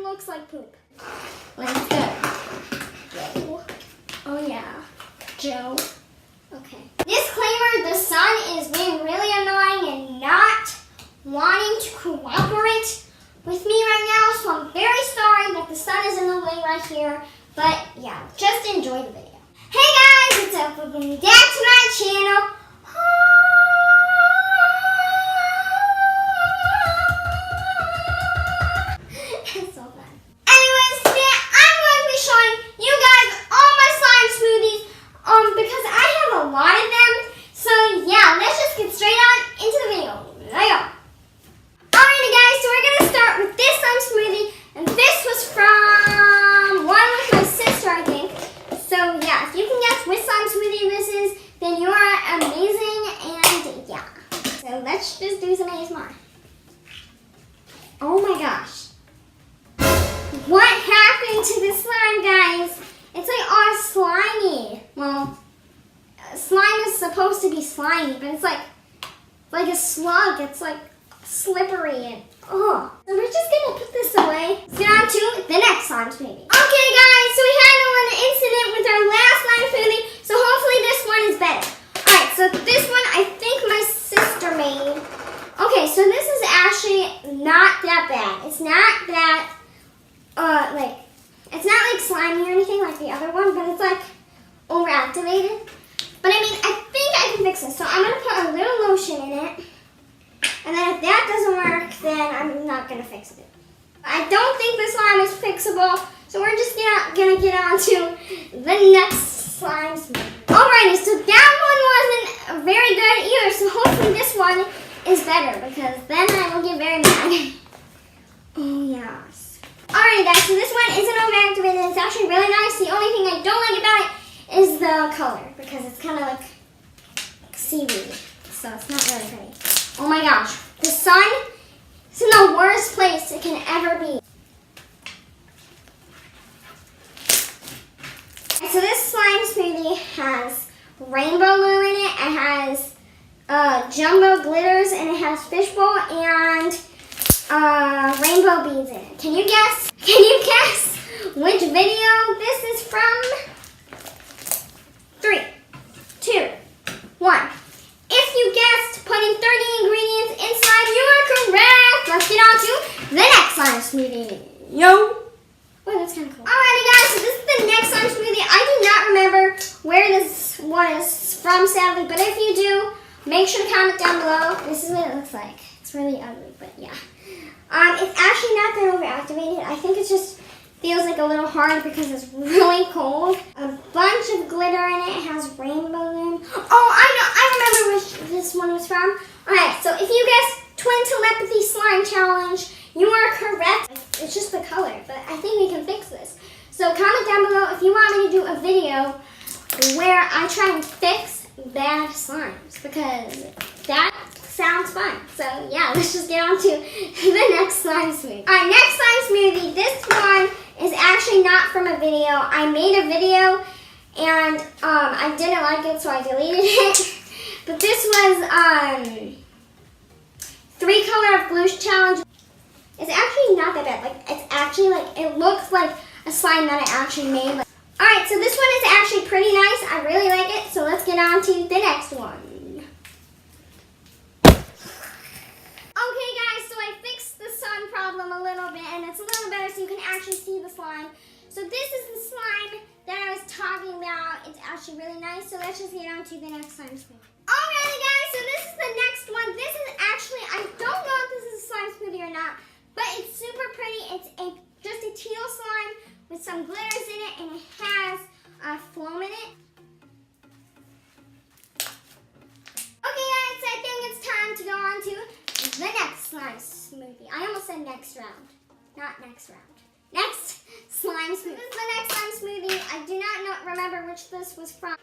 looks like poop. Let's go. Joe. Oh yeah, Joe. Okay. Disclaimer, the sun is being really annoying and not wanting to cooperate with me right now, so I'm very sorry that the sun is in the way right here, but yeah, just enjoy the video. Hey guys, what's up? Welcome back to my channel. It's so fun. Anyways, today I'm going to be showing you guys all my slime smoothies because I have a lot of them. So yeah, let's just get straight on into the video. There you go. Alrighty guys, so we're going to start with this slime smoothie, and this was from one with my sister, I think. So yeah, if you can guess which slime smoothie this is, then you are amazing, and yeah. So let's just do some ASMR. Oh my gosh. What happened to the slime, guys? It's like all slimy. Well, slime is supposed to be slimy, but it's like a slug. It's like slippery and oh. So we're just gonna put this away. Let's get on to the next slime smoothie. Okay guys, so we had a little incident with our last slime smoothie, so hopefully this one is better. Alright, so this one I think my sister made. Okay, so this is actually not that bad. It's not that it's not like slimy or anything like the other one, but it's like overactivated. But I mean, I think I can fix this. So I'm gonna put a little lotion in it. And then if that doesn't work, then I'm not going to fix it. I don't think this slime is fixable, so we're just going to get on to the next slime smoothie. Alrighty, so that one wasn't very good either, so hopefully this one is better, because then I will get very mad. Oh, yes. Alrighty guys, so this one isn't overactivated. It's actually really nice. The only thing I don't like about it is the color, because it's kind of like seaweed, so it's not really pretty. Oh my gosh, the sun is in the worst place it can ever be. So this slime smoothie has rainbow glue in it, it has jumbo glitters, and it has fishbowl and rainbow beads in it. Can you guess? Can you guess which video this is from? 3, 2, 1. If you guessed putting 30 ingredients inside, you are correct. Let's get on to the next slime smoothie. Yo. Oh, that's kind of cool. Alrighty guys, so this is the next slime smoothie. I do not remember where this one is from, sadly, but if you do, make sure to comment down below. This is what it looks like. It's really ugly, but yeah. It's actually not that overactivated. I think it just feels like a little hard because it's really cold. A bunch of glitter in it. It has rainbow in. Oh, I know. I remember which this one was from. Alright, so if you guessed Twin Telepathy Slime Challenge, you are correct. It's just the color, but I think we can fix this. So comment down below if you want me to do a video where I try and fix bad slimes, because that sounds fun. So yeah, let's just get on to the next slime smoothie. Alright, next slime smoothie. This one is actually not from a video. I made a video and I didn't like it, so I deleted it. But this was 3 color of glue challenge. It's actually not that bad. Like, it's actually like, it looks like a slime that I actually made. Alright, so this one is actually pretty nice. I really like it. So let's get on to the next one. Okay guys, so I fixed the sun problem a little bit, and it's a little better so you can actually see the slime. So this is the slime that I was talking about. It's actually really nice, so let's just get on to the next slime smoothie. Alrighty guys, so this is the next one. This is actually, I don't know if this is a slime smoothie or not, but it's super pretty. It's just a teal slime with some glitters in it, and it has foam in it. Okay guys, so I think it's time to go on to the next slime smoothie. I almost said next round. Not next round. Next slime smoothie. This is the next slime smoothie. I do not remember which this was from.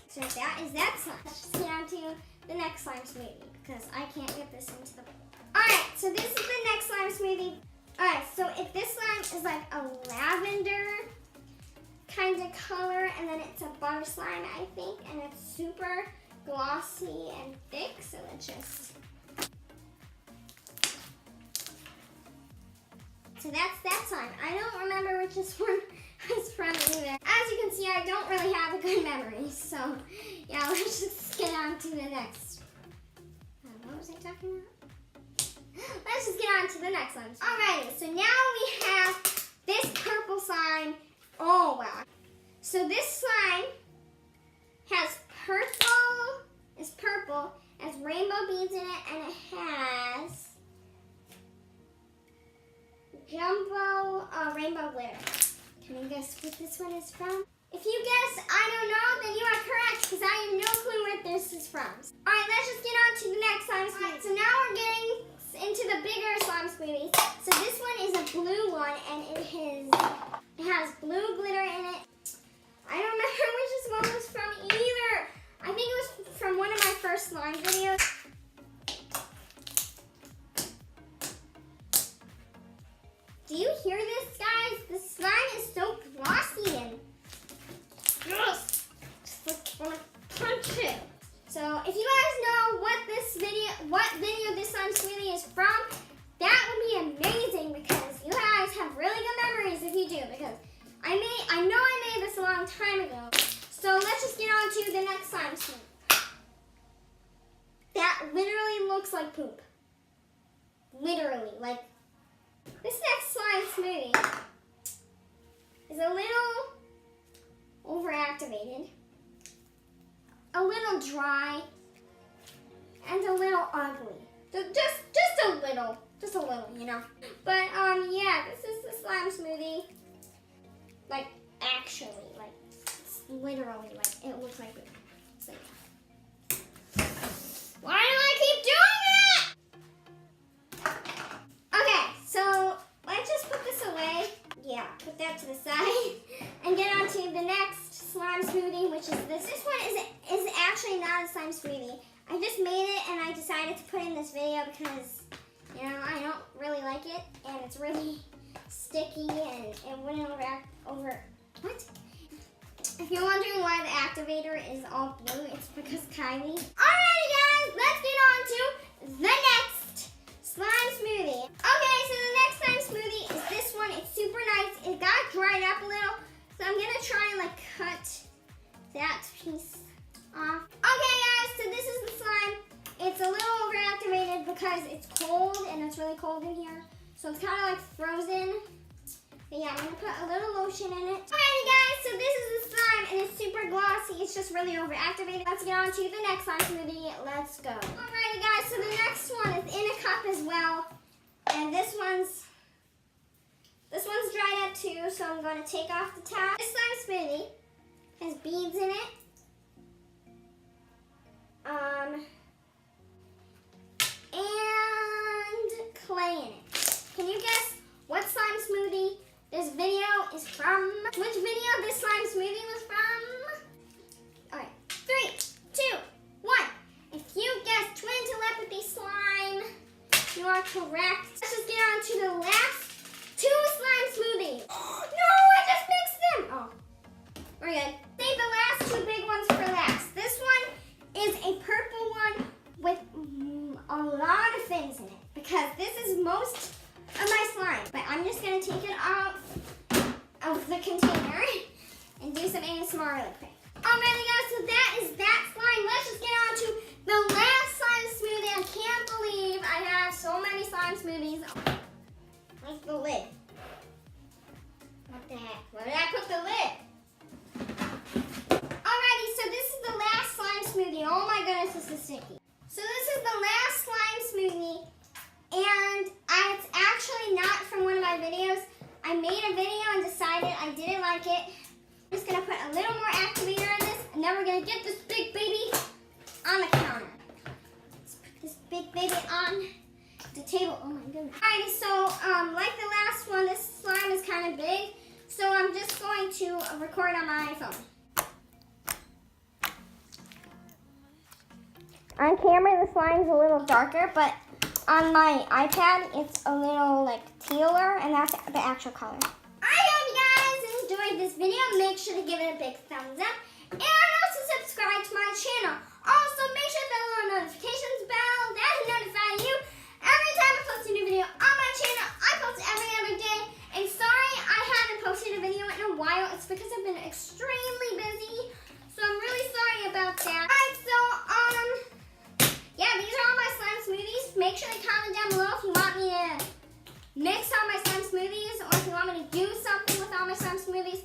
So that is that slime. Let's just get on to the next slime smoothie because I can't get this into the bowl. Alright, so this is the next slime smoothie. Alright, so if this slime is like a lavender kind of color, and then it's a butter slime, I think, and it's super glossy and thick, so let's just... So that's that slime. I don't remember which this one was from either. As you can see, I don't really have a good memory, so yeah, let's just get on to the next. What was I talking about? Let's just get on to the next one. Alrighty, so now we have this purple slime. Oh wow. So this slime has purple, has rainbow beads in it, and it has jumbo rainbow glitter. Can you guess what this one is from? If you guess I don't know, then you are correct, because I have no clue where this is from. Alright, let's just get on to the next slime smoothie. So now we're getting into the bigger slime smoothies. So this one is a blue one, and it has blue glitter in it. I don't remember which this one was from either. I think it was from one of my first slime videos. Do you hear this, guys? The slime is so glossy and just want to punch it. So if you guys know what video this slime smoothie is from, that would be amazing, because you guys have really good memories if you do, because I know I made this a long time ago. So let's just get on to the next slime smoothie. That literally looks like poop. Literally, like. This next slime smoothie is a little overactivated, a little dry, and a little ugly. Just a little, you know. But yeah, this is the slime smoothie. Like actually, like literally, like it looks like it. So yeah. Why do I keep doing it? Okay, so let's just put this away. Yeah, put that to the side and get on to the next slime smoothie, which is this. This one is actually not a slime smoothie. I just made it and I decided to put it in this video because, you know, I don't really like it and it's really sticky and it wouldn't over. What? If you're wondering why the activator is all blue, it's because Kylie. Alrighty guys, let's get on to the next slime smoothie. Okay, so the next slime smoothie is this one. It's super nice. It got dried up a little, so I'm gonna try and like cut that piece off. Okay guys, so this is the slime. It's a little overactivated because it's cold and it's really cold in here. So it's kind of like frozen. But yeah, I'm gonna put a little lotion in it. Alrighty guys, so this is the slime and it's super glossy. It's just really overactivated. Let's get on to the next slime smoothie. Let's go. Alrighty guys, so the next one is in a cup as well. And this one's dried up too, so I'm gonna take off the top. This slime smoothie has beads in it. And clay in it. Can you guess what slime smoothie this video is from? Which video this slime smoothie was from? Alright, 3, 2, 1. If you guessed twin telepathy slime, you are correct. Let's just get on to the last 2 slime smoothies. No, I just mixed them. Oh, we're good. Save the last 2 big ones for last. This one is a purple one with a lot of things in it because this is most of my slime. But I'm just going to take it out of the container and do some ASMR really quick. Alrighty guys, so that is that slime. Let's just get on to the last slime smoothie. I can't believe I have so many slime smoothies. Where's the lid? What the heck? Where did I put the lid? Alrighty, so this is the last slime smoothie. Oh my goodness, this is sticky. So this is the last slime smoothie, and it's actually not from one of my videos. I made a video and decided I didn't like it. I'm just gonna put a little more activator in this, and then we're gonna get this big baby on the counter. Let's put this big baby on the table. Oh my goodness. Alrighty, so like the last one, this slime is kind of big, so I'm just going to record on my iPhone. On camera, the slime's a little darker, but on my iPad, it's a little like tealer, and that's the actual color. I hope you guys enjoyed this video. Make sure to give it a big thumbs up, and also subscribe to my channel. Also, make sure to comment down below if you want me to mix all my slime smoothies or if you want me to do something with all my slime smoothies.